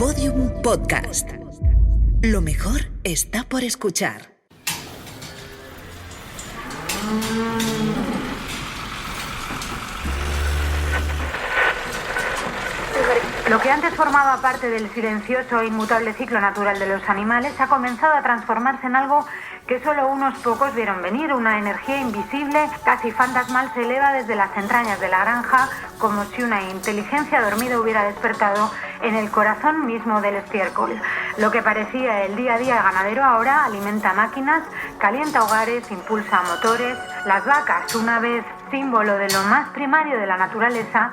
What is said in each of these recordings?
Podium Podcast. Lo mejor está por escuchar. Lo que antes formaba parte del silencioso e inmutable ciclo natural de los animales ha comenzado a transformarse en algo que solo unos pocos vieron venir. Una energía invisible, casi fantasmal, se eleva desde las entrañas de la granja, como si una inteligencia dormida hubiera despertado en el corazón mismo del estiércol. Lo que parecía el día a día ganadero ahora alimenta máquinas, calienta hogares, impulsa motores. Las vacas, una vez símbolo de lo más primario de la naturaleza,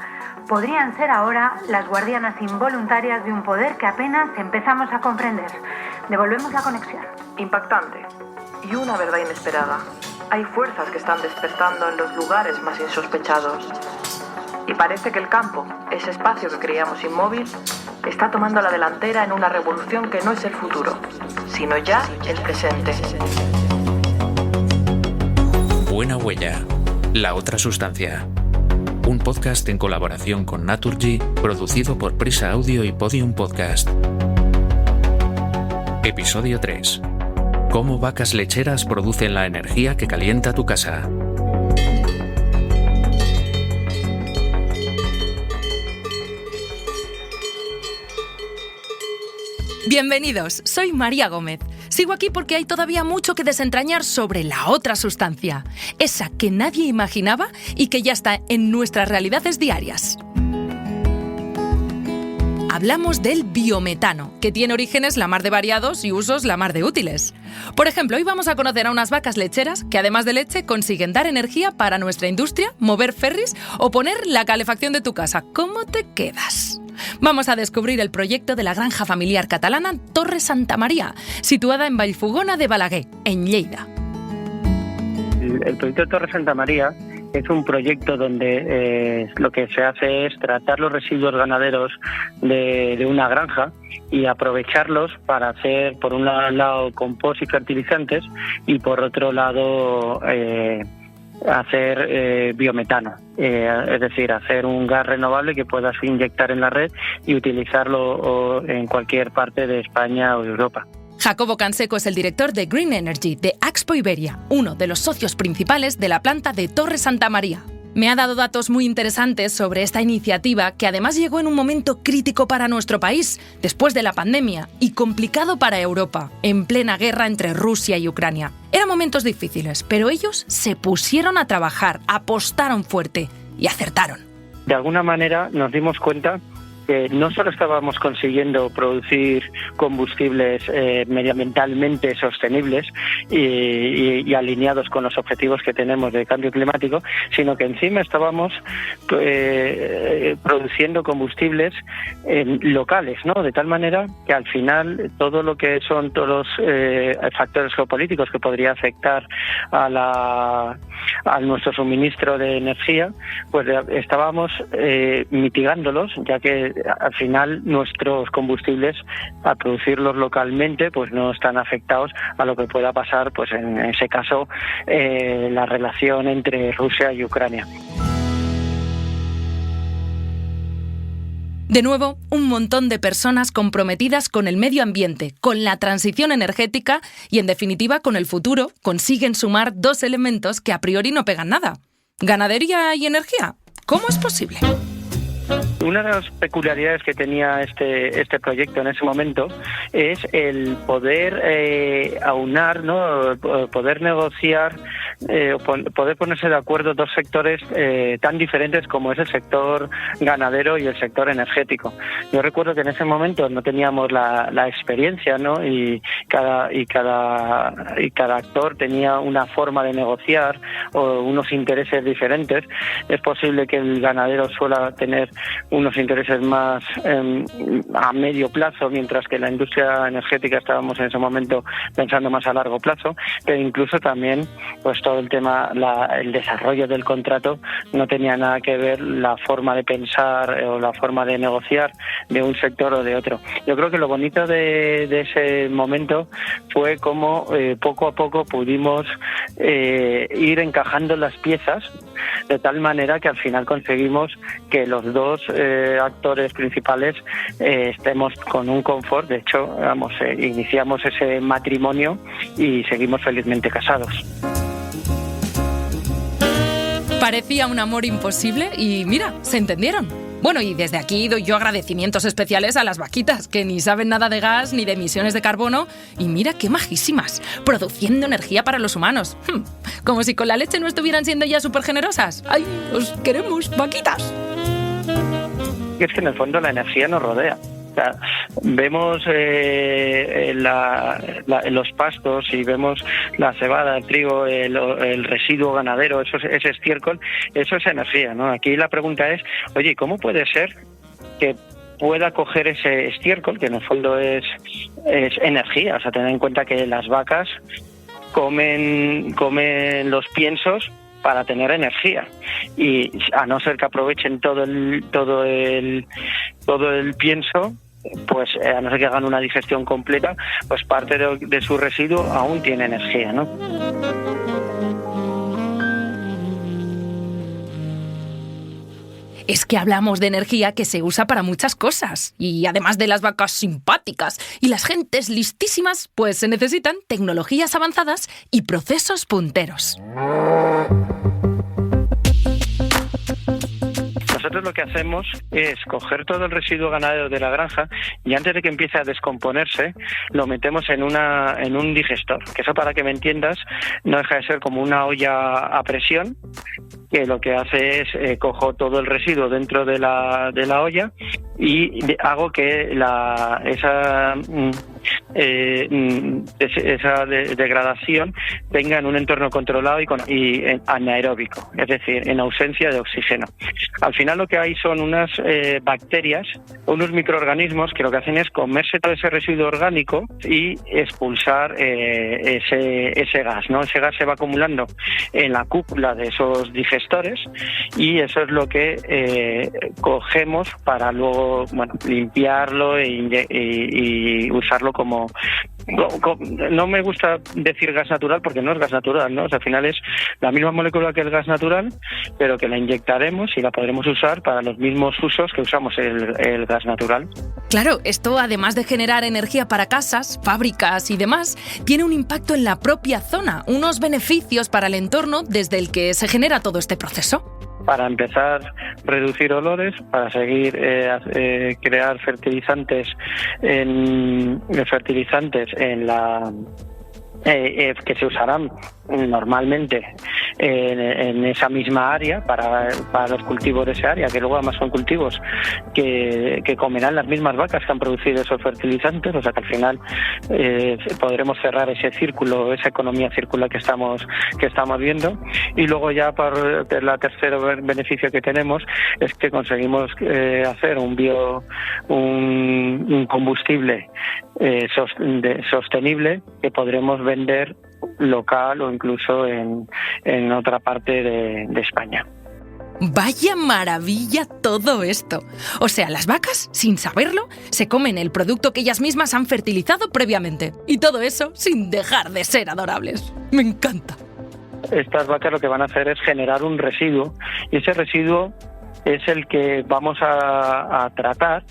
podrían ser ahora las guardianas involuntarias de un poder que apenas empezamos a comprender. Devolvemos la conexión. Impactante. Y una verdad inesperada. Hay fuerzas que están despertando en los lugares más insospechados. Y parece que el campo, ese espacio que creíamos inmóvil, está tomando la delantera en una revolución que no es el futuro, sino ya el presente. Buena Huella, la otra sustancia. Un podcast en colaboración con Naturgy, producido por Prisa Audio y Podium Podcast. Episodio 3. Cómo vacas lecheras producen la energía que calienta tu casa. Bienvenidos, soy María Gómez. Sigo aquí porque hay todavía mucho que desentrañar sobre la otra sustancia, esa que nadie imaginaba y que ya está en nuestras realidades diarias. Hablamos del biometano, que tiene orígenes la mar de variados y usos la mar de útiles. Por ejemplo, hoy vamos a conocer a unas vacas lecheras que además de leche consiguen dar energía para nuestra industria, mover ferries o poner la calefacción de tu casa. ¿Cómo te quedas? Vamos a descubrir el proyecto de la granja familiar catalana Torre Santa María, situada en Vallfogona de Balaguer, en Lleida. El proyecto de Torre Santa María es un proyecto donde lo que se hace es tratar los residuos ganaderos de una granja y aprovecharlos para hacer, por un lado, compost y fertilizantes y por otro lado, hacer biometano, es decir, hacer un gas renovable que puedas inyectar en la red y utilizarlo en cualquier parte de España o de Europa. Jacobo Canseco es el director de Green Energy de Axpo Iberia, uno de los socios principales de la planta de Torre Santa María. Me ha dado datos muy interesantes sobre esta iniciativa que además llegó en un momento crítico para nuestro país, después de la pandemia, y complicado para Europa, en plena guerra entre Rusia y Ucrania. Eran momentos difíciles, pero ellos se pusieron a trabajar, apostaron fuerte y acertaron. De alguna manera nos dimos cuenta que no solo estábamos consiguiendo producir combustibles medioambientalmente sostenibles y alineados con los objetivos que tenemos de cambio climático, sino que encima estábamos produciendo combustibles locales, ¿no? De tal manera que al final todo lo que son todos los factores geopolíticos que podría afectar a nuestro suministro de energía, pues estábamos mitigándolos, ya que al final nuestros combustibles, al producirlos localmente, pues no están afectados a lo que pueda pasar, pues en ese caso, la relación entre Rusia y Ucrania. De nuevo, un montón de personas comprometidas con el medio ambiente, con la transición energética y, en definitiva, con el futuro, consiguen sumar dos elementos que a priori no pegan nada: ganadería y energía. ¿Cómo es posible? Una de las peculiaridades que tenía este proyecto en ese momento es el poder aunar, ¿no? Poder negociar, poder ponerse de acuerdo dos sectores tan diferentes como es el sector ganadero y el sector energético. Yo recuerdo que en ese momento no teníamos la experiencia, ¿no? Y cada actor tenía una forma de negociar o unos intereses diferentes. Es posible que el ganadero suela tener unos intereses más a medio plazo, mientras que la industria energética estábamos en ese momento pensando más a largo plazo, pero incluso también pues todo el tema, el desarrollo del contrato, no tenía nada que ver la forma de pensar o la forma de negociar de un sector o de otro. Yo creo que lo bonito de ese momento fue cómo poco a poco pudimos ir encajando las piezas de tal manera que al final conseguimos que los dos actores principales estemos con un confort. De hecho, iniciamos ese matrimonio y seguimos felizmente casados. Parecía un amor imposible y mira, se entendieron. Bueno, y desde aquí doy yo agradecimientos especiales a las vaquitas, que ni saben nada de gas ni de emisiones de carbono, y mira qué majísimas, produciendo energía para los humanos. Como si con la leche no estuvieran siendo ya súper generosas. ¡Ay, os queremos, vaquitas! Y es que en el fondo la energía nos rodea. O sea, vemos los pastos y vemos la cebada, el trigo, el residuo ganadero, ese estiércol, eso es energía, ¿no? Aquí la pregunta es, oye, ¿cómo puede ser que pueda coger ese estiércol, que en el fondo es energía? O sea, tener en cuenta que las vacas comen los piensos para tener energía, y a no ser que aprovechen todo el pienso, pues a no ser que hagan una digestión completa, pues parte de su residuo aún tiene energía, ¿no? Es que hablamos de energía que se usa para muchas cosas, y además de las vacas simpáticas y las gentes listísimas, pues se necesitan tecnologías avanzadas y procesos punteros. Nosotros lo que hacemos es coger todo el residuo ganadero de la granja y antes de que empiece a descomponerse lo metemos en un digestor, que eso, para que me entiendas, no deja de ser como una olla a presión, que lo que hace es cojo todo el residuo dentro de la olla y hago que esa degradación tenga en un entorno controlado y anaeróbico, es decir, en ausencia de oxígeno. Al final lo que hay son unas bacterias, unos microorganismos que lo que hacen es comerse todo ese residuo orgánico y expulsar ese gas, ¿no? Ese gas se va acumulando en la cúpula de esos digestores y eso es lo que cogemos para luego, bueno, limpiarlo y usarlo como... No me gusta decir gas natural porque no es gas natural, ¿no? O sea, al final es la misma molécula que el gas natural, pero que la inyectaremos y la podremos usar para los mismos usos que usamos el gas natural. Claro, esto, además de generar energía para casas, fábricas y demás, tiene un impacto en la propia zona, unos beneficios para el entorno desde el que se genera todo este proceso. Para empezar, reducir olores, para seguir crear fertilizantes en que se usarán normalmente en esa misma área para los cultivos de esa área, que luego además son cultivos que comerán las mismas vacas que han producido esos fertilizantes, o sea que al final podremos cerrar ese círculo, esa economía circular que estamos viendo. Y luego ya por el tercer beneficio que tenemos es que conseguimos hacer un combustible sostenible que podremos vender local o incluso en otra parte de España. ¡Vaya maravilla todo esto! O sea, las vacas, sin saberlo, se comen el producto que ellas mismas han fertilizado previamente. Y todo eso sin dejar de ser adorables. ¡Me encanta! Estas vacas lo que van a hacer es generar un residuo, y ese residuo es el que vamos a tratar,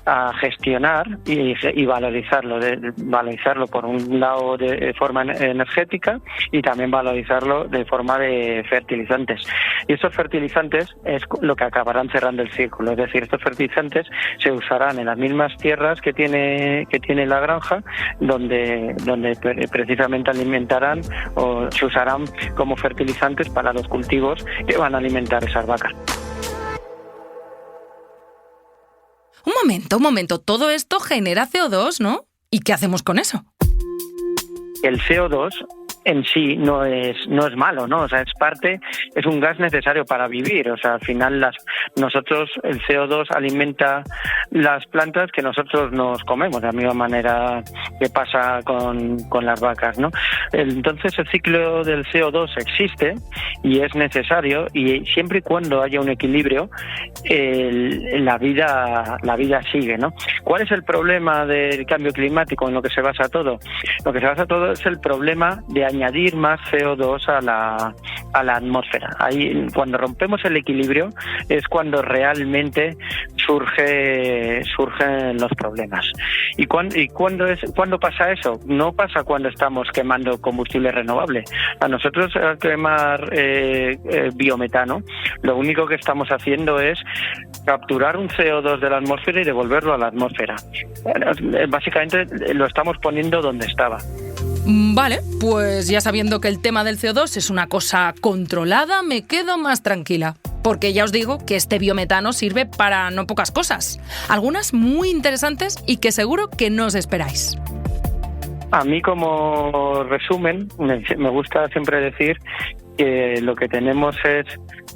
a gestionar y valorizarlo. Valorizarlo por un lado de forma energética y también valorizarlo de forma de fertilizantes. Y estos fertilizantes es lo que acabarán cerrando el círculo. Es decir, estos fertilizantes se usarán en las mismas tierras que tiene la granja, donde precisamente alimentarán o se usarán como fertilizantes para los cultivos que van a alimentar esas vacas. Un momento, todo esto genera CO2, ¿no? ¿Y qué hacemos con eso? El CO2 en sí no es malo, ¿no? O sea, es un gas necesario para vivir. O sea, al final nosotros el CO2 alimenta las plantas que nosotros nos comemos, de la misma manera que pasa con las vacas, ¿no? Entonces el ciclo del CO2 existe y es necesario, y siempre y cuando haya un equilibrio, la vida sigue, ¿no? ¿Cuál es el problema del cambio climático en lo que se basa todo? Lo que se basa todo es el problema de añadir más CO2 a la atmósfera. Ahí, cuando rompemos el equilibrio, es cuando realmente surgen los problemas. ¿Y cuándo pasa eso? No pasa cuando estamos quemando combustible renovable. A nosotros, al quemar biometano, lo único que estamos haciendo es capturar un CO2 de la atmósfera y devolverlo a la atmósfera. Básicamente lo estamos poniendo donde estaba. Vale, pues ya sabiendo que el tema del CO2 es una cosa controlada, me quedo más tranquila. Porque ya os digo que este biometano sirve para no pocas cosas. Algunas muy interesantes y que seguro que no os esperáis. A mí, como resumen, me gusta siempre decir que lo que tenemos es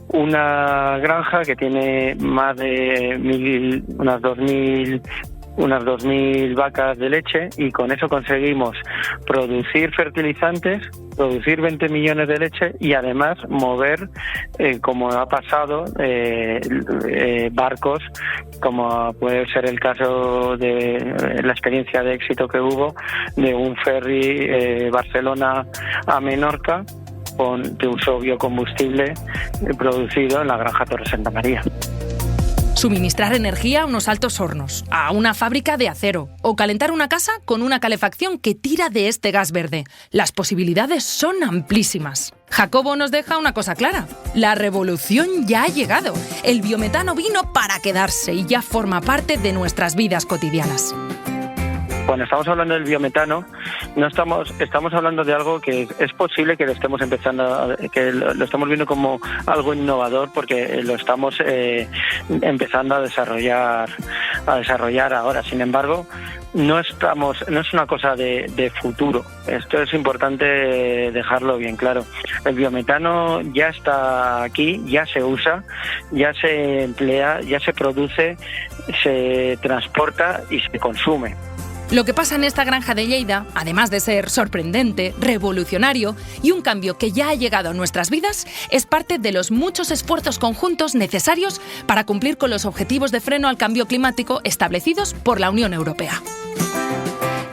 una granja que tiene más de unas 2.000 vacas de leche, y con eso conseguimos producir fertilizantes, producir 20 millones de leche y además mover, como ha pasado, barcos, como puede ser el caso de la experiencia de éxito que hubo de un ferry Barcelona a Menorca, que usó biocombustible producido en la granja Torre Santa María. Suministrar energía a unos altos hornos, a una fábrica de acero o calentar una casa con una calefacción que tira de este gas verde. Las posibilidades son amplísimas. Jacobo nos deja una cosa clara. La revolución ya ha llegado. El biometano vino para quedarse y ya forma parte de nuestras vidas cotidianas. Cuando estamos hablando del biometano, estamos hablando de algo que es posible que lo estemos que lo estamos viendo como algo innovador, porque lo estamos empezando a desarrollar ahora. Sin embargo, no es una cosa de futuro. Esto es importante dejarlo bien claro. El biometano ya está aquí, ya se usa, ya se emplea, ya se produce, se transporta y se consume. Lo que pasa en esta granja de Lleida, además de ser sorprendente, revolucionario y un cambio que ya ha llegado a nuestras vidas, es parte de los muchos esfuerzos conjuntos necesarios para cumplir con los objetivos de freno al cambio climático establecidos por la Unión Europea.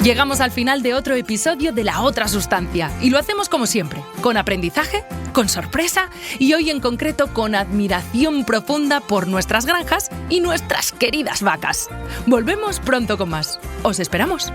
Llegamos al final de otro episodio de La Otra Sustancia y lo hacemos como siempre, con aprendizaje, con sorpresa y hoy en concreto con admiración profunda por nuestras granjas y nuestras queridas vacas. Volvemos pronto con más. ¡Os esperamos!